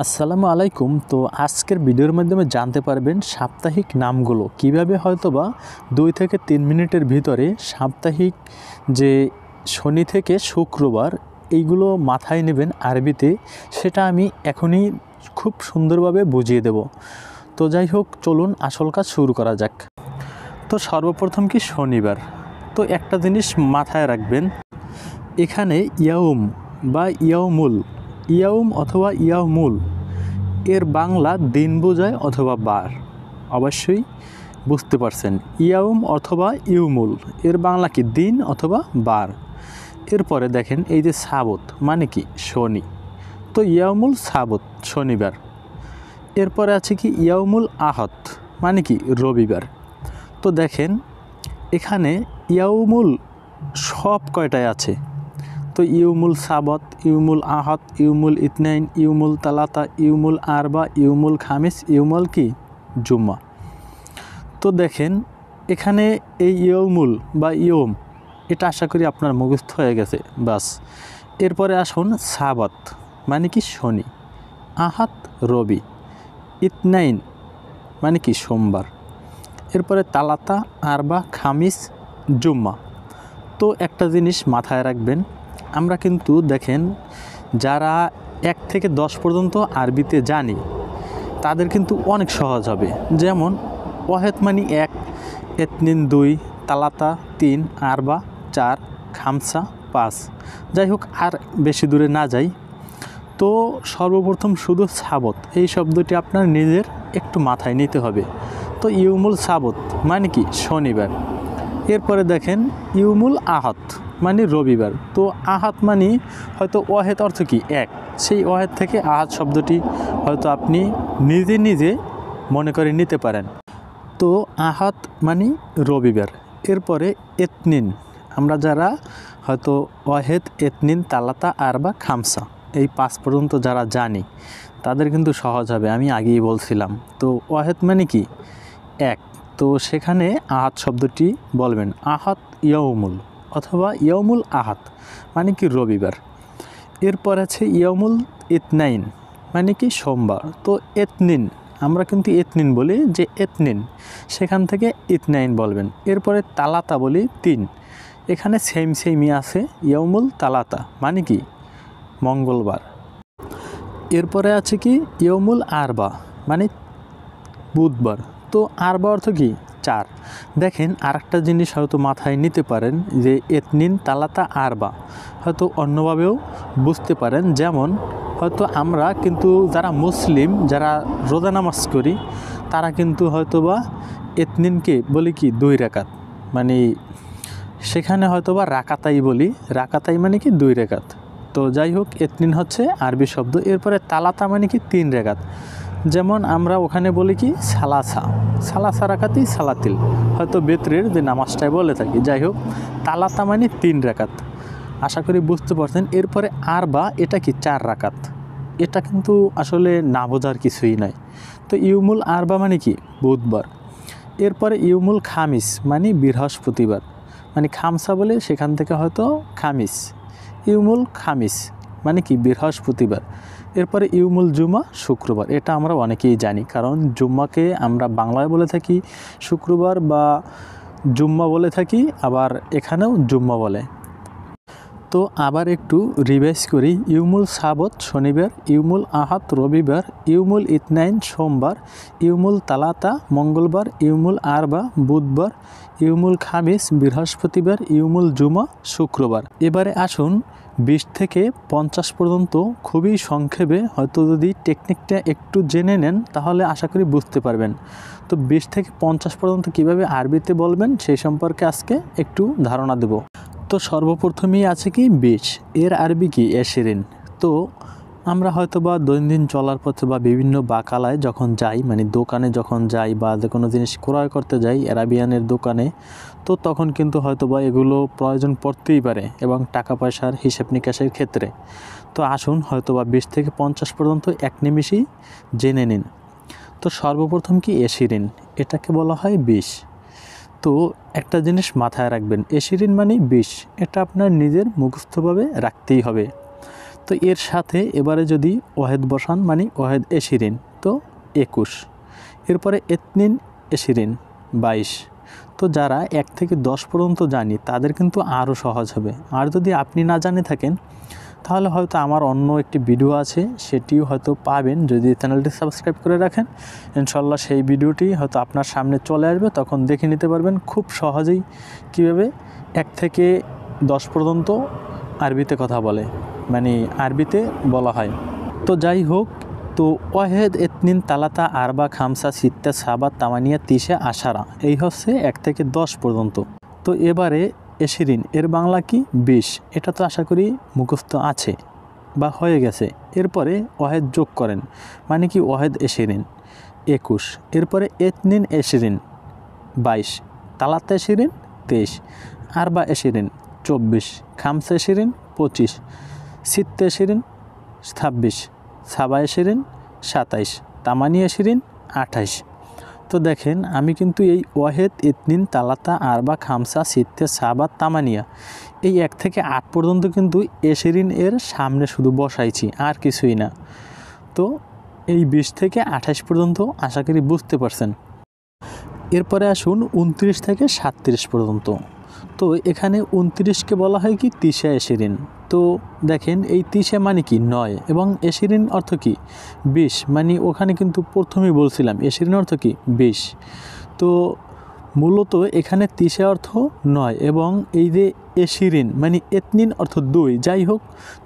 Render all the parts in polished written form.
আসসালামু আলাইকুম। তো আজকের ভিডিওর মাধ্যমে জানতে পারবেন সাপ্তাহিক নামগুলো কিভাবে হয়তোবা 2 থেকে 3 মিনিটের ভিতরে সাপ্তাহিক যে শনি থেকে শুক্রবার এইগুলো মাথায় নেবেন আরবিতে, সেটা আমি এখনই খুব সুন্দরভাবে বুঝিয়ে দেব। তো যাই হোক, চলুন আসল কাজ শুরু করা যাক। তো সর্বপ্রথম কি শনিবার, তো একটা জিনিস মাথায় রাখবেন, এখানে ইয়াউম বা ইয়াউমুল, ইয়াউম অথবা ইয়াউমুল এর বাংলা দিন বোঝায় অথবা বার, অবশ্যই বুঝতে পারছেন। ইয়াউম অথবা ইউমুল এর বাংলা কি দিন অথবা বার। এরপরে দেখেন এই যে সাবত মানে কি শনি, তো ইয়াউমুল সাবত শনিবার। এরপরে আছে কি ইয়াউমুল আহত মানে কি রবিবার। তো দেখেন এখানে ইয়াউমুল সব কয়টায় আছে, তো ইউমুল সাবত, ইউমুল আহত, ইউমুল ইতনাইন, ইউমুল তালাতা, ইউমুল আরবা, ইউমুল খামিস, ইউমুল কি জুম্মা। তো দেখেন এখানে এই ইয়ৌমুল বা ইয়ম, এটা আশা করি আপনার মুখস্থ হয়ে গেছে বাস। এরপরে আসুন সাবত মানে কি শনি, আহাত রবি, ইতনাইন মানে কি সোমবার, এরপরে তালাতা, আরবা, খামিস, জুম্মা। তো একটা জিনিস মাথায় রাখবেন, আমরা কিন্তু দেখেন যারা 1 থেকে 10 পর্যন্ত আরবিতে জানি তাদের কিন্তু অনেক সহজ হবে। যেমন ওয়াহেদ মানে 1, এতনিন 2, তালাতা 3, আরবা 4, খামসা 5। যাই হোক, আর বেশি দূরে না যাই। তো সর্বপ্রথম শুধু সাবত এই শব্দটি আপনার নিজের একটু মাথায় নিতে হবে। তো ইউমুল সাবত মানে কি শনিবার। এরপরে দেখেন ইউমুল আহাত মানে রবিবার। তো আহাত মানে হয়তো ওয়াহেদ অর্থ কি 1, সেই ওয়াহেদ থেকে আহাত শব্দটি হয়তো আপনি নিজে নিজে মনে করে নিতে পারেন। তো আহাত মানে রবিবার। এরপরে এতনিন, আমরা যারা হয়তো ওয়াহেদ, এতনিন, তালাতা, আরবা, খামসা এই 5 পর্যন্ত যারা জানি তাদের কিন্তু সহজ হবে, আমি আগেই বলছিলাম। তো ওয়াহেদ মানে কি 1, তো সেখানে আহাত শব্দটি বলবেন আহাত ইয়াউমুল অথবা ইয়াউমুল আহাত মানে কি রবিবার। এরপর আছে ইয়াউমুল ইতনাইন মানে কি সোমবার। তো এতনিন, আমরা কিন্তু এতনিন বলি যে এতনিন, সেখান থেকে ইতনাইন বলবেন। এরপরে তালাতা বলি 3, এখানে সেমই আছে ইয়াউমুল তালাতা মানে কি মঙ্গলবার। এরপরে আছে কি ইয়াউমুল আরবা মানে বুধবার। তো আরবা অর্থ কি 4। দেখেন আরেকটা জিনিস হয়তো মাথায় নিতে পারেন যে এতনিন, তালাতা, আরবা হয়তো অন্যভাবেও বুঝতে পারেন। যেমন হয়তো আমরা কিন্তু যারা মুসলিম, যারা রোজা নামাজ করি, তারা কিন্তু হয়তোবা এতনিনকে বলি কি 2 রাকাত, মানে সেখানে হয়তোবা রাকাতাই বলি, রাকাতাই মানে কি 2 রাকাত। তো যাই হোক, এতনিন হচ্ছে আরবি শব্দ। এরপরে তালাতা মানে কি 3 রাকাত, যেমন আমরা ওখানে বলি কি সালাসা রাকাতি সালাতিল, হয়তো বেতরের যে নামাজটাই বলে থাকি। যাই হোক, তালাতা মানে 3 রাকাত, আশা করি বুঝতে পারছেন। এরপরে আরবা, এটা কি 4 রাকাত, এটা কিন্তু আসলে না বোঝার কিছুই নাই। তো ইউমুল আরবা মানে কি বুধবার। এরপরে ইউমুল খামিস মানে বৃহস্পতিবার, মানে খামসা বলে সেখান থেকে হয়তো খামিস, ইউমুল খামিস মানে কি বৃহস্পতিবার। এরপরে ইউমুল জুমা শুক্রবার, এটা আমরা অনেকেই জানি, কারণ জুম্মাকে আমরা বাংলায় বলে থাকি শুক্রবার বা জুম্মা বলে থাকি, আবার এখানেও জুম্মা বলে। তো আবার একটু রিভাইজ করি, ইউমুল সাবত শনিবার, ইউমুল আহাত রবিবার, ইউমুল ইতনাইন সোমবার, ইউমুল তালাতা মঙ্গলবার, ইউমুল আরবা বুধবার, ইউমুল খামিস বৃহস্পতিবার, ইউমুল জুমা শুক্রবার। এবারে আসুন 20 থেকে 50 পর্যন্ত খুবই সংক্ষেপে, হয়তো যদি টেকনিকটা একটু জেনে নেন তাহলে আশা করি বুঝতে পারবেন। তো 20 থেকে 50 পর্যন্ত কিভাবে আরবিতে বলবেন সেই সম্পর্কে আজকে একটু ধারণা দেব। তো সর্বপ্রথমেই আছে কি 20, এর আরবি কি এশিরিন। তো আমরা হয়তো বা দৈনন্দিন চলার পথে বা বিভিন্ন বাকালায় যখন যাই, মানে দোকানে যখন যাই বা যে কোনো জিনিস ক্রয় করতে যাই আরাবিয়ানের দোকানে, তো তখন কিন্তু হয়তো বা এগুলো প্রয়োজন পড়তেই পারে এবং টাকা পয়সার হিসেব নিকাশের ক্ষেত্রে। তো আসুন হয়তো বা 20 থেকে 50 পর্যন্ত এক নিমিষেই জেনে নিন। তো সর্বপ্রথম কি এশিরিন, এটাকে বলা হয় 20। তো একটা জিনিস মাথায় রাখবেন, এশিরিন মানে 20, এটা আপনার নিজের মুখস্থভাবে রাখতেই হবে। তো তো এর সাথে এবারে যদি ওয়াহেদ বসান মানে ওয়াহেদ এশিরিন তো 21, এরপরে এতনিন এশিরিন 22। তো যারা 1 থেকে 10 পর্যন্ত জানি তাদের কিন্তু আরও সহজ হবে। আর যদি আপনি না জানে থাকেন তাহলে হয়তো আমার অন্য একটি ভিডিও আছে, সেটিও হয়তো পাবেন যদি চ্যানেলটি সাবস্ক্রাইব করে রাখেন। ইনশাল্লাহ সেই ভিডিওটি হয়তো আপনার সামনে চলে আসবে, তখন দেখে নিতে পারবেন খুব সহজেই কীভাবে 1 থেকে 10 পর্যন্ত আরবিতে কথা বলে, মানে আরবিতে বলা হয়। তো যাই হোক, তো ওয়াহেদ এতনিন তালাতা আরবা খামসা সিত্তা সাবা তামানিয়া তিসা আশারা, এই হচ্ছে 1 থেকে 10 পর্যন্ত। তো এবারে এশিরিন এর বাংলা কি 20, এটা তো আশা করি মুখস্থ আছে বা হয়ে গেছে। এরপরে ওয়াহেদ যোগ করেন মানে কি ওয়াহেদ এশিরিন 21, এরপরে এতনিন এশিরিন 22, তালাতা এশিরিন 23, আরবা এশিরিন 24, খামসা এশিরিন 25, সিত্তে এশিরিন 26, সাবা এশিরিন 27, তামানিয়া এশিরিন 28। তো দেখেন আমি কিন্তু এই ওয়াহেদ ইতনিন তালাতা আরবা খামসা সিত্তে সাবা তামানিয়া এই 1 থেকে 8 পর্যন্ত কিন্তু এশিরিন এর সামনে শুধু বসাইছি, আর কিছুই না। তো এই 20 থেকে 28 পর্যন্ত আশা করি বুঝতে পারছেন। এরপরে আসুন 29 থেকে 37 পর্যন্ত। তো এখানে 29কে বলা হয় কি তিসা এশিরিন। তো দেখেন এই তিসা মানে কি 9 এবং এশিরিন অর্থ কি 20, মানে ওখানে কিন্তু প্রথমেই বলছিলাম এশিরিন অর্থ কি 20। তো মূলত এখানে তিসা অর্থ 9 এবং এই যে এশিরিন মানে এতনিন অর্থ 2, যাই হোক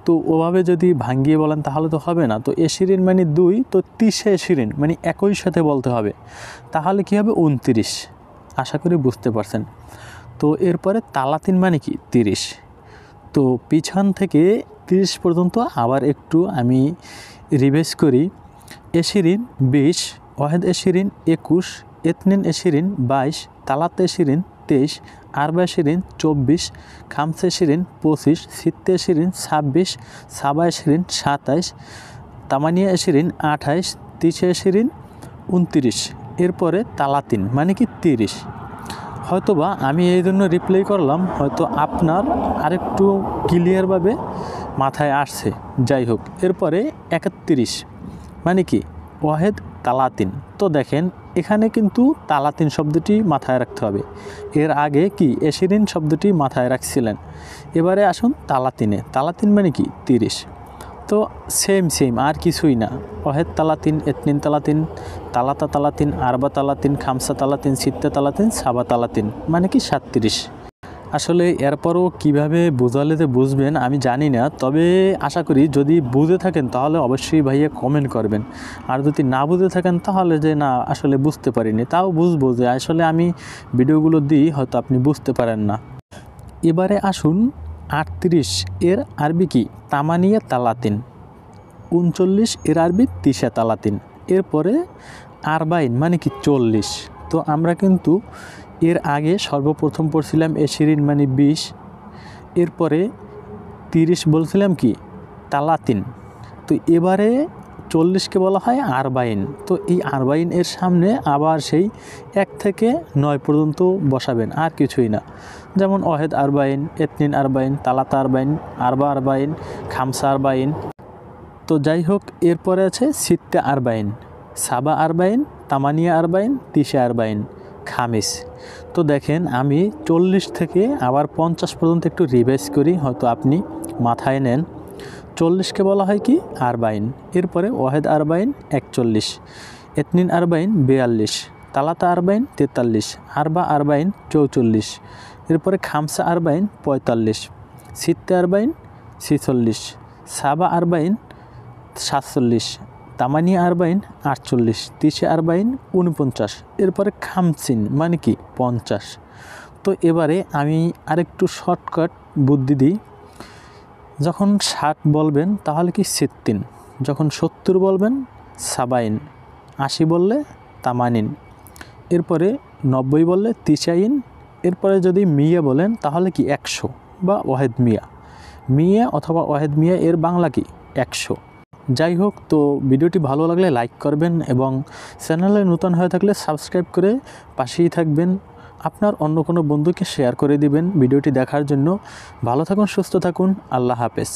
তো ওভাবে যদি ভাঙ্গিয়ে বলেন তাহলে তো হবে না। তো এশিরিন মানে 2, তো তিসা এশিরিন মানে একই সাথে বলতে হবে, তাহলে কি হবে 29। আশা করি বুঝতে পারছেন। তো এরপরে তালাতিন মানে কি 30। তো পিছন থেকে 30 পর্যন্ত আবার একটু আমি রিভাইজ করি। এশিরিন 20, ওয়াহেদ এশিরিন 21, এতনিন এশিরিন 22, তালাত এশিরিন 23, আরবা এশিরিন 24, খামসা এশিরিন 25, সিত্তে এশিরিন 26, সাবা এশিরিন 27, তামানিয়া এশিরিন 28, তিসা এশিরিন 29। এরপরে তালাতিন মানে কি 30। হয়তোবা আমি এই জন্য রিপ্লাই করলাম, হয়তো আপনার আরেকটু ক্লিয়ারভাবে মাথায় আসছে। যাই হোক, এরপরে 31 মানে কি ওয়াহেদ তালাতিন। তো দেখেন এখানে কিন্তু তালাতিন শব্দটি মাথায় রাখতে হবে, এর আগে কি এশিরিন শব্দটি মাথায় রাখছিলেন। এবারে আসুন তালাতিনে। তালাতিন মানে কি 30। তো সেম আর কিছুই না। ওয়াহেদ তালাতিন, এতনিন তালাতিন, তালাতা তালাতিন, আরবা তালাতিন, খামসা তালাতিন, সিত্তে তালাতিন, সাবা তালাতিন মানে কি 37। আসলে এরপরও কিভাবে বোঝালে যে বুঝবেন আমি জানি না, তবে আশা করি যদি বুঝে থাকেন তাহলে অবশ্যই ভাইয়া কমেন্ট করবেন। আর যদি না বুঝে থাকেন তাহলে যে না আসলে বুঝতে পারিনি, তাও বুঝবো যে আসলে আমি ভিডিওগুলো দিই হয়তো আপনি বুঝতে পারেন না। এবারে আসুন 38 এর আরবি কি তামানিয়া তালাতিন, 39 এর আরবি তিসা তালাতিন, এরপরে আরবাইন মানে কি 40। তো আমরা কিন্তু এর আগে সর্বপ্রথম পড়ছিলাম এশিরিন মানে 20, এরপরে 30 বলছিলাম কি তালাতিন। তো এবারে 40কে বলা হয় আরবাইন। তো এই আরবাইন এর সামনে আবার সেই 1 থেকে 9 পর্যন্ত বসাবেন, আর কিছুই না। যেমন ওয়াহেদ আরবাইন, এতনিন আরবাইন, তালাতা আরবাইন, আরবা আরবাইন, খামসা আরবাইন। তো যাই হোক, এরপরে আছে সিত্তে আরবাইন, সাবা আরবাইন, তামানিয়া আরবাইন, তিসা আরবাইন, খামিস। তো দেখেন আমি 40 থেকে আবার 50 পর্যন্ত একটু রিভাইজ করি, হয়তো আপনি মাথায় নেন। 40কে বলা হয় কি আরবাইন, এরপরে ওয়াহেদ আরবাইন 41, এতনিন আরবাইন 42, তালাতা আরবাইন 43, আরবা আরবাইন 44, এরপরে খামসা আরবাইন 45, সিত্তে আরবাইন 46, সাবা আরবাইন 47, তামানিয়া আরবাইন 48, তিসা আরবাইন 49, এরপরে খামসিন মানে কি 50। তো এবারে আমি আরেকটু শর্টকাট বুদ্ধি দিই। যখন 60 বলবেন তাহলে কি সিত্তিন, যখন 70 বলবেন সাবাইন, 80 বললে তামানিন, এরপরে 90 বললে তিসাইন, এরপরে যদি মিয়া বলেন তাহলে কি 100 বা ওয়াহেদ মিয়া অথবা ওয়াহেদ মিয়া এর বাংলা কি 100। যাই হোক, তো ভিডিওটি ভালো লাগলে লাইক করবেন এবং চ্যানেলে নতুন হয়ে থাকলে সাবস্ক্রাইব করে পাশেই থাকবেন। আপনার অন্য কোনো বন্ধুকে শেয়ার করে দিবেন ভিডিওটি দেখার জন্য। ভালো থাকুন, সুস্থ থাকুন, আল্লাহ হাফেজ।